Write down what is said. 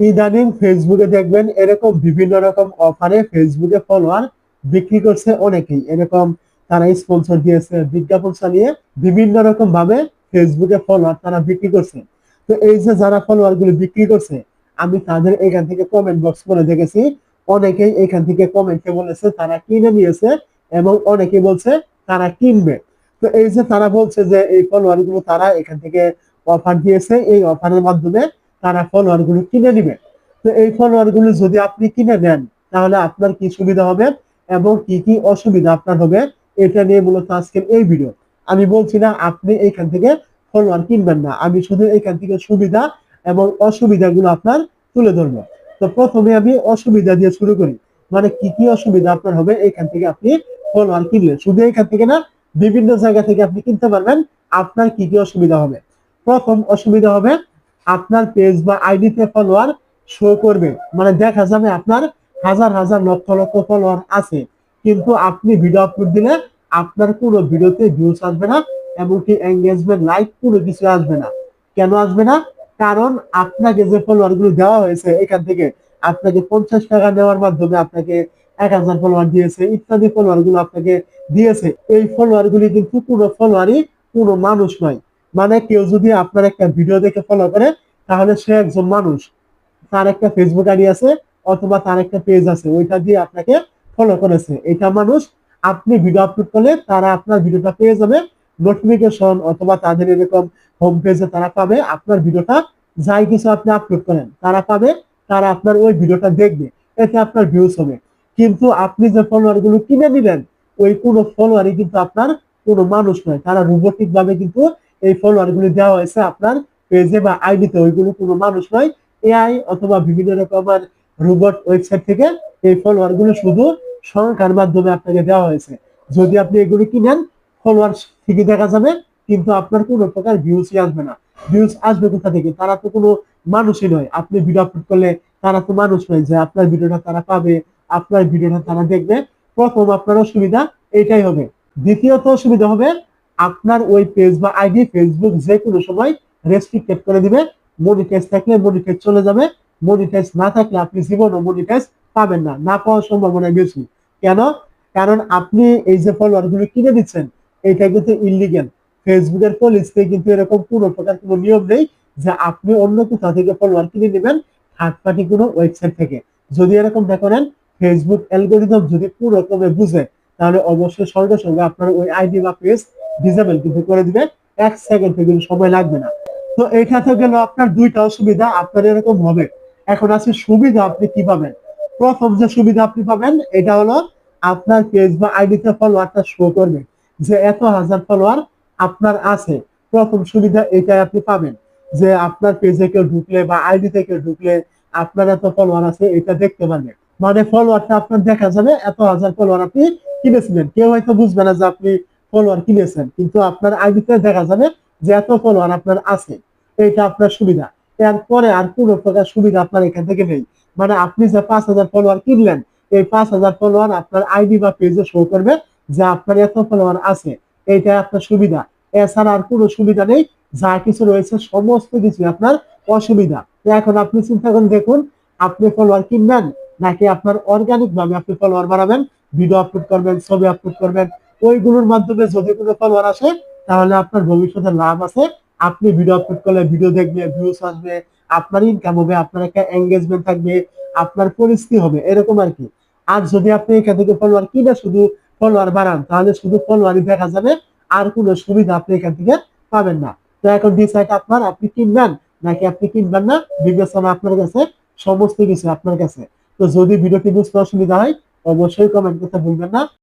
ইদানিং ফেসবুকে দেখবেন এরকম বিভিন্ন রকম অফারে ফেসবুকে ফলোয়ার বিক্রি করছে অনেকেই। এরকম তারা স্পন্সর দিয়েছে, বিজ্ঞাপন চালিয়ে বিভিন্ন রকম ভাবে ফেসবুকে ফলোয়ার তারা বিক্রি করছে। তো এই যে যারা ফলোয়ার গুলো বিক্রি করছে, আমি তাদের এখান থেকে কমেন্ট বক্স করে দেখেছি, অনেকেই এখান থেকে কমেন্টে বলেছে তারা কিনে নিয়েছে এবং অনেকে বলছে তারা কিনবে। তো এই যে তারা বলছে যে এই ফলোয়ার গুলো তারা এখান থেকে অফার দিয়েছে, এই অফারের মাধ্যমে তারা ফলোয়ার গুলো কিনে নিবে। তো এই ফলোয়ার গুলো যদি আপনি কিনে নেন, তাহলে আপনার কি সুবিধা হবে এবং কি কি অসুবিধা আপনার হবে, এটা নিয়ে মূলত আজকের এই ভিডিও। আমি বলছি না আপনি এখান থেকে ফলোয়ার কিনবেন না, আমি শুধু এখান থেকে সুবিধা এবং অসুবিধা গুলো আপনার তুলে ধরবো। তো প্রথমে আমি অসুবিধা দিয়ে শুরু করি, মানে কি কি অসুবিধা আপনার হবে এখান থেকে আপনি ফলোয়ার কিনলে। শুধু এখান থেকে না, বিভিন্ন জায়গা থেকে আপনি কিনতে পারবেন। আপনার কি কি অসুবিধা হবে? প্রথম অসুবিধা হবে, আপনার পেজ বা আইডিতে ফলোয়ার শো করবে, মানে দেখা যাবে আপনার হাজার হাজার লক্ষ লক্ষ ফলোয়ার আছে, কিন্তু আপনি ভিডিও আপলোড দিলে আপনার কোনো ভিডিওতে ভিউজ আসবে না, এমনকি এঙ্গেজমেন্ট, লাইক কোনো কিছু আসবে না। কেন আসবে না? কারণ আপনাকে যে ফলোয়ার গুলো দেওয়া হয়েছে এখান থেকে, আপনাকে 50 টাকা নেওয়ার মাধ্যমে আপনাকে 1000 ফলোয়ার দিয়েছে, ইত্যাদি ফলোয়ার গুলো আপনাকে দিয়েছে। এই ফলোয়ার গুলি কিন্তু কোনো ফলোয়ারই কোনো মানুষ নয়। মানে কেউ যদি আপনার একটা ভিডিও দেখে ফলো করে, তাহলে সে একজন মানুষ, তার একটা ফেসবুক আইডি আছে অথবা তার একটা পেজ আছে, ওইটা দিয়ে আপনাকে ফলো করেছে, এটা মানুষ। আপনি ভিডিও আপলোড করলে তারা আপনার ভিডিওটা পেয়ে যাবে, নোটিফিকেশন অথবা তাদের এরকম হোম পেজে তারা পাবে আপনার ভিডিওটা। যাই কিছু আপনি আপলোড করেন তারা পাবে, তারা আপনার ওই ভিডিওটা দেখবে, এতে আপনার ভিউজ হবে। কিন্তু আপনি যে ফলোয়ার গুলো কিনে নিলেন, ওই কোনো ফলোয়ারই কিন্তু আপনার কোনো মানুষ নয়, তারা রোবোটিক ভাবে কিন্তু এই ফলোয়ার গুলো দেওয়া হয়েছে আপনার পেজে বা আইডিতে, ওইগুলো কোনো মানুষ নয়। এআই অথবা বিভিন্ন রকমের রোবট ওয়েবসাইট থেকে এই ফলোয়ার গুলো শুধু সংখ্যার মাধ্যমে আপনাকে দেওয়া হয়েছে। যদি আপনি এগুলো কিনেন, ফলোয়ার ঠিকই দেখা যাবে, কিন্তু আপনার কোনো প্রকার ভিউজই আসবে না। ভিউজ আসবে কোথা থেকে? তারা তো কোনো মানুষই নয়। আপনি ভিডিও আপলোড করলে তারা তো মানুষ নয় যে আপনার ভিডিওটা তারা পাবে, আপনার ভিডিওটা তারা দেখবে। প্রথম আপনার অসুবিধা এটাই হবে। দ্বিতীয়ত অসুবিধা হবে, আপনার ওই পেজ বা আইডি ফেসবুক যে কোনো সময় রেস্ট্রিক্টেড করে দিবে। মনিটাইজ থাকলে মনিটাইজ চলে যাবে, মনিটাইজ না থাকলে আপনি জীবনও মনিটাইজ পাবেন না, না পাওয়ার সম্ভাবনা বেশি। কেন? কারণ আপনি এই যে ফলোয়ার গুলো কিনে দিচ্ছেন, এটা কিন্তু ইলিগেল। ফেসবুকের পলিসিতে কিন্তু এরকম কোনো প্রকার কোনো নিয়ম নেই যে আপনি অন্য কোথাও থেকে ফলোয়ার কিনে নেবেন, থার্ড পার্টি কোনো ওয়েবসাইট থেকে। যদি এরকম করেন, ফেসবুক অ্যালগোরিদম যদি পুরো রকমে বুঝে, তাহলে অবশ্যই সঙ্গে সঙ্গে আপনার ওই আইডি বা পেজ ডিসেবল কিন্তু করে দিবে। 1 সেকেন্ড কিন্তু সময় লাগবে না। তো এটা তো গেল আপনার দুইটা অসুবিধা আপনার এরকম হবে। এখন আছে সুবিধা, আপনি কি পাবেন? প্রথম যে সুবিধা আপনি পাবেন এটা হলো, আপনার পেজ বা আইডিতে ফলোয়ারটা শো করবে যে এত হাজার ফলোয়ার আপনার আছে। প্রথম সুবিধা এটাই আপনি পাবেন, যে আপনার পেজে কেউ ঢুকলে বা আইডিতে কেউ ঢুকলে আপনার এত ফলোয়ার আছে এটা দেখতে পারবে। মানে ফলোয়ারটা আপনার দেখা যাবে, এত হাজার ফলোয়ার আপনি কিনেছিলেন। কেউ হয়তো বুঝবে না যে আপনি ফলোয়ার কিনেছেন, কিন্তু আপনার আইডিতে দেখা যাবে যে এত ফলোয়ার আপনার আছে। এটা আপনার সুবিধা। এরপরে আর কোনো প্রকার সুবিধা আপনার এখান থেকে নেই। মানে আপনি যে 5000 ফলোয়ার কিনলেন, এই 5000 ফলোয়ার আপনার আইডি বা পেজে শো করবে যে আপনার এত ফলোয়ার আছে। এইটা আপনার সুবিধা। এছাড়া আর কোনো সুবিধা নেই। যা কিছু রয়েছে সমস্ত কিছু আপনার অসুবিধা। এখন আপনি চিন্তা করে দেখুন, আপনি ফলোয়ার কিনবেন নাকি আপনার অর্গানিক ভাবে আপনি ফলোয়ার বাড়াবেন, ভিডিও আপলোড করবেন, ছবি আপলোড করবেন, ওইগুলোর মাধ্যমে যদি কোনো ফলোয়ার আসে, তাহলে আপনার ভবিষ্যতে লাভ আছে। আপনি ভিডিও আপলোড করলে ভিডিও দেখবে, ভিউজ আসবে, আপনার ইনকাম হবে, আপনার একটা এঙ্গেজমেন্ট থাকবে, আপনার পরিস্থিতি হবে এরকম আর কি। আর যদি আপনি এখান থেকে ফলোয়ার কিনে শুধু ফলোয়ার বাড়ান, তাহলে শুধু ফলোয়ারই দেখা যাবে, আর কোনো সুবিধা আপনি এখান থেকে পাবেন না। তো এখন ডিসাইড আপনার, আপনি কিনবেন নাকি আপনি কিনবেন না, বিবেচনা আপনার কাছে, সমস্ত কিছু আপনার কাছে। তো যদি ভিডিওটি বুঝতে অসুবিধা হয়, অবশ্যই কমেন্ট করতে ভুলবেন না।